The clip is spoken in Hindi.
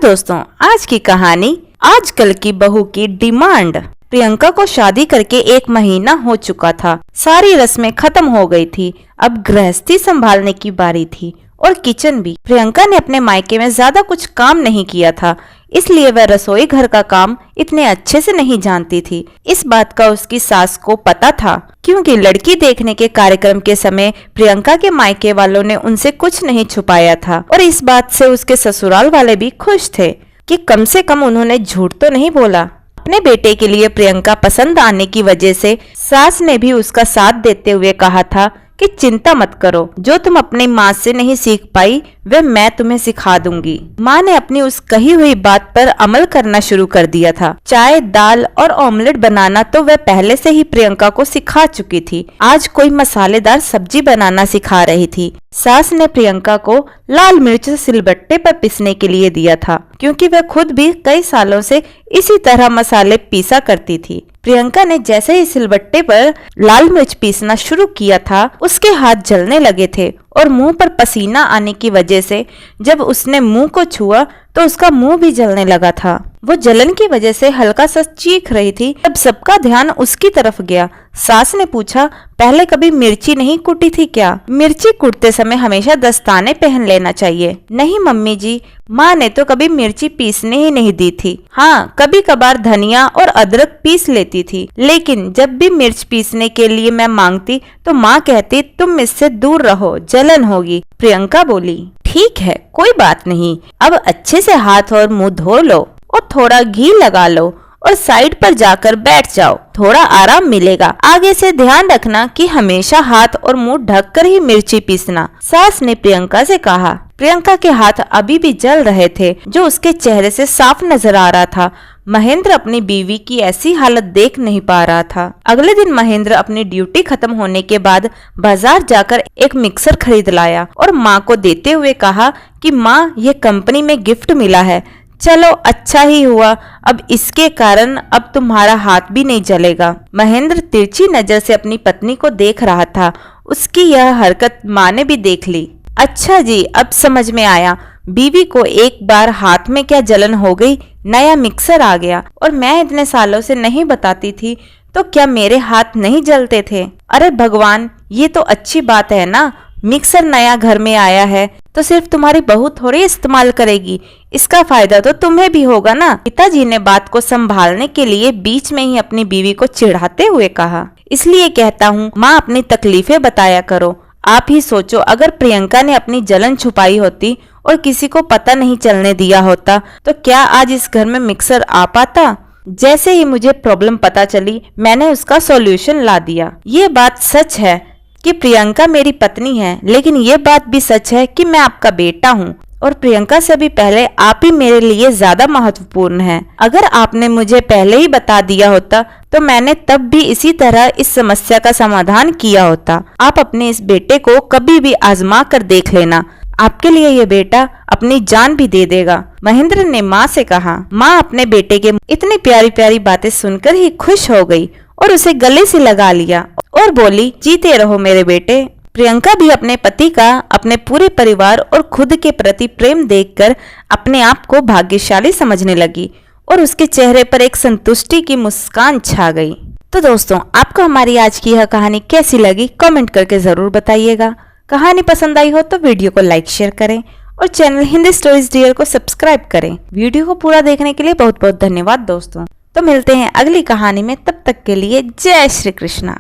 दोस्तों, आज की कहानी आजकल की बहू की डिमांड। प्रियंका को शादी करके 1 महीना हो चुका था। सारी रस्में खत्म हो गई थी। अब गृहस्थी संभालने की बारी थी और किचन भी। प्रियंका ने अपने मायके में ज्यादा कुछ काम नहीं किया था, इसलिए वह रसोई घर का काम इतने अच्छे से नहीं जानती थी। इस बात का उसकी सास को पता था, क्योंकि लड़की देखने के कार्यक्रम के समय प्रियंका के मायके वालों ने उनसे कुछ नहीं छुपाया था और इस बात से उसके ससुराल वाले भी खुश थे कि कम से कम उन्होंने झूठ तो नहीं बोला। अपने बेटे के लिए प्रियंका पसंद आने की वजह से सास ने भी उसका साथ देते हुए कहा था कि चिंता मत करो, जो तुम अपनी माँ से नहीं सीख पाई वह मैं तुम्हें सिखा दूंगी। माँ ने अपनी उस कही हुई बात पर अमल करना शुरू कर दिया था। चाय, दाल और ऑमलेट बनाना तो वह पहले से ही प्रियंका को सिखा चुकी थी। आज कोई मसालेदार सब्जी बनाना सिखा रही थी। सास ने प्रियंका को लाल मिर्च सिलबट्टे पर पीसने के लिए दिया था, क्योंकि वह खुद भी कई सालों से इसी तरह मसाले पीसा करती थी। प्रियंका ने जैसे ही सिलबट्टे पर लाल मिर्च पीसना शुरू किया था, उसके हाथ जलने लगे थे और मुंह पर पसीना आने की वजह से जब उसने मुंह को छुआ तो उसका मुंह भी जलने लगा था। वो जलन की वजह से हल्का सा चीख रही थी। तब सबका ध्यान उसकी तरफ गया। सास ने पूछा, पहले कभी मिर्ची नहीं कुटी थी क्या? मिर्ची कुटते समय हमेशा दस्ताने पहन लेना चाहिए। नहीं मम्मी जी, माँ ने तो कभी मिर्ची पीसने ही नहीं दी थी। हाँ, कभी कभार धनिया और अदरक पीस लेती थी, लेकिन जब भी मिर्च पीसने के लिए मैं मांगती तो माँ कहती तुम इससे दूर रहो, जलन होगी। प्रियंका बोली, ठीक है, कोई बात नहीं, अब अच्छे से हाथ और मुंह धो लो और थोड़ा घी लगा लो और साइड पर जाकर बैठ जाओ, थोड़ा आराम मिलेगा। आगे से ध्यान रखना कि हमेशा हाथ और मुंह ढककर ही मिर्ची पीसना, सास ने प्रियंका से कहा। प्रियंका के हाथ अभी भी जल रहे थे, जो उसके चेहरे से साफ नजर आ रहा था। महेंद्र अपनी बीवी की ऐसी हालत देख नहीं पा रहा था। अगले दिन महेंद्र अपनी ड्यूटी खत्म होने के बाद बाजार जाकर एक मिक्सर खरीद लाया और माँ को देते हुए कहा कि माँ, ये कंपनी में गिफ्ट मिला है, चलो अच्छा ही हुआ, अब इसके कारण अब तुम्हारा हाथ भी नहीं जलेगा। महेंद्र तिरछी नजर से अपनी पत्नी को देख रहा था। उसकी यह हरकत माँ ने भी देख ली। अच्छा जी, अब समझ में आया, बीवी को एक बार हाथ में क्या जलन हो गई, नया मिक्सर आ गया और मैं इतने सालों से नहीं बताती थी तो क्या मेरे हाथ नहीं जलते थे? अरे भगवान, ये तो अच्छी बात है ना, मिक्सर नया घर में आया है तो सिर्फ तुम्हारी बहू थोड़ी इस्तेमाल करेगी, इसका फायदा तो तुम्हें भी होगा ना। पिताजी ने बात को संभालने के लिए बीच में ही अपनी बीवी को चिढ़ाते हुए कहा, इसलिए कहता हूँ माँ, अपनी तकलीफें बताया करो। आप ही सोचो, अगर प्रियंका ने अपनी जलन छुपाई होती और किसी को पता नहीं चलने दिया होता तो क्या आज इस घर में मिक्सर आ पाता? जैसे ही मुझे प्रॉब्लम पता चली, मैंने उसका सॉल्यूशन ला दिया। ये बात सच है कि प्रियंका मेरी पत्नी है, लेकिन ये बात भी सच है कि मैं आपका बेटा हूँ और प्रियंका से भी पहले आप ही मेरे लिए ज्यादा महत्वपूर्ण हैं। अगर आपने मुझे पहले ही बता दिया होता तो मैंने तब भी इसी तरह इस समस्या का समाधान किया होता। आप अपने इस बेटे को कभी भी आजमा कर देख लेना, आपके लिए ये बेटा अपनी जान भी दे देगा। महेंद्र ने माँ से कहा। माँ अपने बेटे के इतनी प्यारी प्यारी बातें सुनकर ही खुश हो गई और उसे गले से लगा लिया और बोली, जीते रहो मेरे बेटे। प्रियंका भी अपने पति का, अपने पूरे परिवार और खुद के प्रति प्रेम देखकर अपने आप को भाग्यशाली समझने लगी और उसके चेहरे पर एक संतुष्टि की मुस्कान छा गई। तो दोस्तों, आपको हमारी आज की यह कहानी कैसी लगी कमेंट करके जरूर बताइएगा। कहानी पसंद आई हो तो वीडियो को लाइक शेयर करें और चैनल हिंदी स्टोरीज डियर को सब्सक्राइब करें। वीडियो को पूरा देखने के लिए बहुत बहुत धन्यवाद दोस्तों। तो मिलते हैं अगली कहानी में, तब तक के लिए जय श्री कृष्णा।